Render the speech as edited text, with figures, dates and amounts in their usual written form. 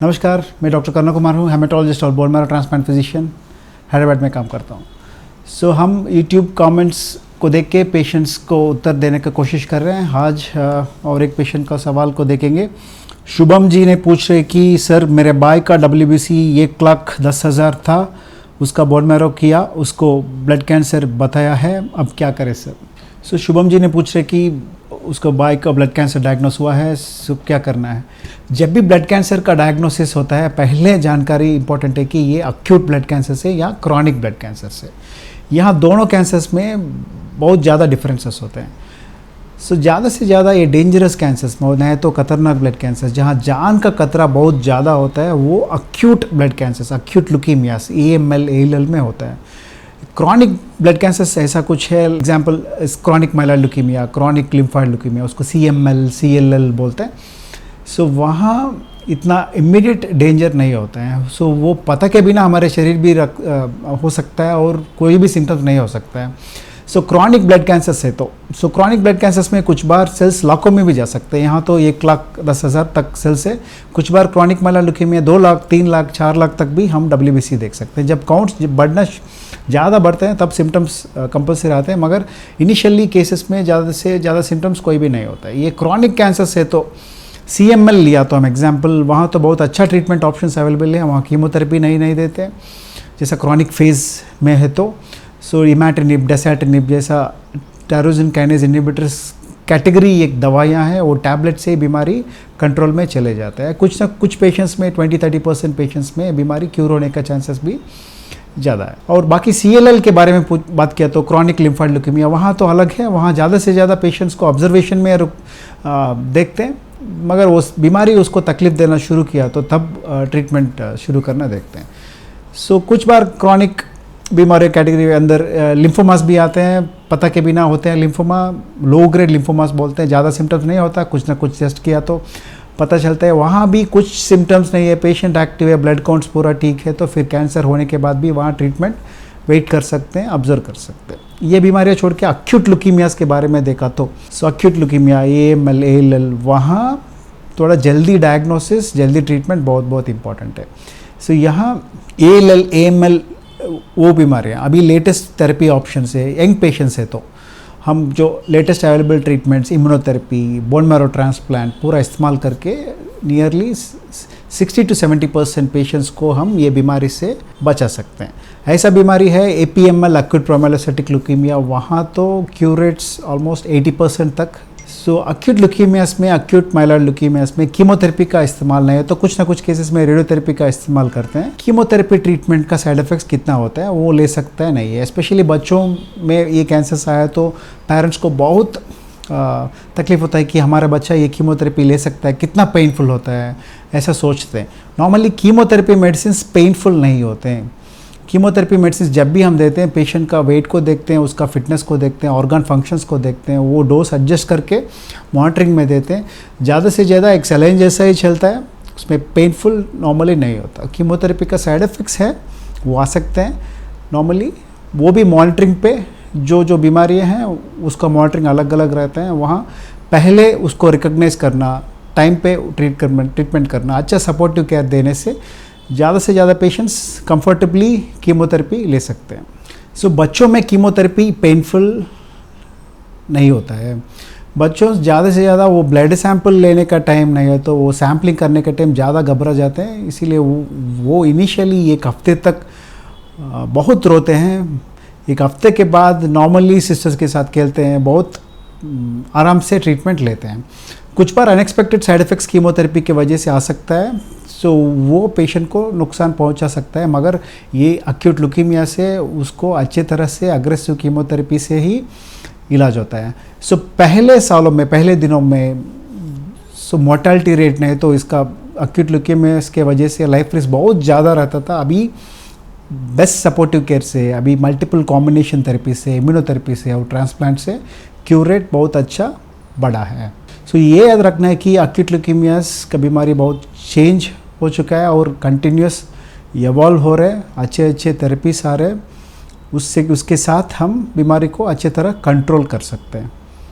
नमस्कार, मैं डॉक्टर कर्ण कुमार हूँ, हेमेटोलॉजिस्ट और bone marrow transplant physician Hyderabad में काम करता हूँ। हम यूट्यूब कमेंट्स को देख के पेशेंट्स को उत्तर देने की कोशिश कर रहे हैं। आज और एक पेशेंट का सवाल को देखेंगे। शुभम जी ने पूछ रहे कि सर मेरे भाई का WBC 1,10,000 था, उसका बोन मैरो किया, उसको ब्लड कैंसर बताया है, अब क्या करें सर। शुभम जी ने पूछ रहे कि उसको भाई का ब्लड कैंसर डायग्नोस हुआ है, सो क्या करना है। जब भी ब्लड कैंसर का डायग्नोसिस होता है, पहले जानकारी इंपॉर्टेंट है कि ये अक्यूट ब्लड कैंसर से या क्रॉनिक ब्लड कैंसर से। यहाँ दोनों कैंसर्स में बहुत ज़्यादा डिफरेंसेस होते हैं। ज़्यादा से ज़्यादा ये डेंजरस कैंसर्स में नहीं तो खतरनाक ब्लड कैंसर जहाँ जान का खतरा बहुत ज़्यादा होता है, वो acute blood cancers, acute leukemias AML ALL में होता है। क्रॉनिक ब्लड कैंसर ऐसा कुछ है, example chronic myeloid leukaemia, chronic lymphoid leukaemia, उसको CML CLL बोलते हैं। वहाँ इतना इमीडिएट डेंजर नहीं होता है। वो पता के बिना हमारे शरीर भी हो सकता है और कोई भी सिम्टम्स नहीं हो सकता है। क्रॉनिक ब्लड कैंसर से क्रॉनिक ब्लड कैंसर्स में कुछ बार सेल्स लाखों में भी जा सकते हैं। यहाँ तो 1,10,000 तक सेल्स है। कुछ बार chronic myeloid leukemia 2 lakh 3 lakh 4 lakh तक भी हम WBC देख सकते हैं। जब काउंट्स बढ़ना ज़्यादा बढ़ते हैं तब सिम्टम्स कंपल्सरी आते हैं, मगर इनिशियली केसेस में ज़्यादा से ज़्यादा सिम्टम्स कोई भी नहीं होता है। ये क्रॉनिक कैंसर से CML लिया तो हम एग्जाम्पल, वहाँ तो बहुत अच्छा ट्रीटमेंट ऑप्शंस अवेलेबल है। वहाँ कीमोथेरेपी नहीं देते, जैसा क्रॉनिक फेज़ में है तो इमैटिनिब, डेसाटिनिब जैसा टायरोसिन काइनेज इनहिबिटर्स कैटेगरी एक दवाइयाँ हैं, वो टैबलेट से बीमारी कंट्रोल में चले जाता है। कुछ पेशेंट्स में 20-30% पेशेंट्स में बीमारी क्यूर होने का चांसेस भी ज़्यादा है। और बाकी CLL के बारे में बात किया तो क्रॉनिक लिम्फॉइड ल्यूकीमिया, वहाँ तो अलग है। वहाँ ज़्यादा से ज़्यादा पेशेंट्स को ऑब्जर्वेशन में देखते हैं, मगर वो बीमारी उसको तकलीफ देना शुरू किया तो तब ट्रीटमेंट शुरू करना देखते हैं। कुछ बार क्रॉनिक बीमारी कैटेगरी के अंदर लिम्फोमास भी आते हैं, पता के बिना होते हैं। लिम्फोमा लो ग्रेड लिम्फोमास बोलते हैं, ज़्यादा सिम्टम्स नहीं होता, कुछ ना कुछ टेस्ट किया तो पता चलता है। वहाँ भी कुछ सिम्टम्स नहीं है, पेशेंट एक्टिव है, ब्लड काउंट्स पूरा ठीक है, तो फिर कैंसर होने के बाद भी वहाँ ट्रीटमेंट वेट कर सकते हैं, ऑब्जर्व कर सकते हैं। ये बीमारियाँ छोड़ के अक्यूट ल्यूकीमियास के बारे में देखा तो अक्यूट ल्यूकीमिया AML ALL, वहाँ थोड़ा जल्दी डायग्नोसिस, जल्दी ट्रीटमेंट बहुत इंपॉर्टेंट है। यहाँ ALL AML वो बीमारियाँ अभी लेटेस्ट थेरेपी ऑप्शन है। यंग पेशेंट्स है तो हम जो latest available treatments, immunotherapy, bone marrow transplant पूरा इस्तेमाल करके नियरली 60 to 70% पेशेंट्स को हम ये बीमारी से बचा सकते हैं। ऐसा बीमारी है APML अक्यूट प्रोमाइलोसाइटिक ल्यूकीमिया, वहाँ तो क्यूर रेट्स ऑलमोस्ट 80% तक। अक्यूट ल्यूकीमियास में, अक्यूट माइलॉइड ल्यूकीमियास में कीमोथेरेपी का इस्तेमाल नहीं है, तो कुछ ना कुछ केसेस में रेडियोथेरेपी का इस्तेमाल करते हैं। कीमोथेरेपी ट्रीटमेंट का साइड इफेक्ट्स कितना होता है वो ले सकता है नहीं है। स्पेशली बच्चों में ये कैंसर आया तो पेरेंट्स को बहुत तकलीफ होता है कि हमारा बच्चा ये कीमोथेरेपी ले सकता है, कितना पेनफुल होता है, ऐसा सोचते हैं। नॉर्मली कीमोथेरेपी मेडिसिन पेनफुल नहीं होते हैं। कीमोथेरेपी मेडिसिन जब भी हम देते हैं, पेशेंट का वेट को देखते हैं, उसका फिटनेस को देखते हैं, ऑर्गन फंक्शंस को देखते हैं, वो डोज एडजस्ट करके मॉनिटरिंग में देते हैं। ज़्यादा से ज़्यादा एक सैलाइन जैसा ही चलता है, उसमें पेनफुल नॉर्मली नहीं होता। कीमोथेरेपी का साइड इफेक्ट्स है वो आ सकते हैं नॉर्मली, वो भी मॉनिटरिंग पे जो बीमारियाँ हैं उसका मॉनिटरिंग अलग अलग रहते हैं। वहाँ पहले उसको रिकग्नाइज करना, टाइम पे ट्रीटमेंट करना, अच्छा सपोर्टिव केयर देने से ज़्यादा पेशेंट्स कंफर्टेबली कीमोथेरेपी ले सकते हैं। बच्चों में कीमोथेरेपी पेनफुल नहीं होता है। बच्चों ज़्यादा से ज़्यादा वो ब्लड सैंपल लेने का टाइम नहीं है, तो वो सैम्पलिंग करने के टाइम ज़्यादा घबरा जाते हैं, इसीलिए वो इनिशियली 1 हफ्ते तक बहुत रोते हैं। 1 हफ्ते के बाद नॉर्मली सिस्टर्स के साथ खेलते हैं, बहुत आराम से ट्रीटमेंट लेते हैं। कुछ बार अनएक्सपेक्टेड साइड इफ़ेक्ट्स कीमोथेरेपी की वजह से आ सकता है, वो पेशेंट को नुकसान पहुंचा सकता है, मगर ये अक्यूट ल्यूकीमिया से उसको अच्छे तरह से अग्रेसिव कीमोथेरेपी से ही इलाज होता है। पहले सालों में, पहले दिनों में मोर्टेलिटी रेट नहीं तो इसका अक्यूट ल्यूकीमिया के वजह से लाइफ रिस्क बहुत ज़्यादा रहता था। अभी बेस्ट सपोर्टिव केयर से, अभी मल्टीपल कॉम्बिनेशन थेरेपी से, इम्यूनोथेरेपी से और ट्रांसप्लांट से क्यूर रेट बहुत अच्छा बढ़ा है। ये याद रखना है कि अक्यूट ल्यूकीमियास का बीमारी बहुत चेंज हो चुका है और कंटिन्यूस इवॉल्व हो रहे हैं, अच्छे थेरेपीज आ रहे हैं, उसके साथ हम बीमारी को अच्छी तरह कंट्रोल कर सकते हैं।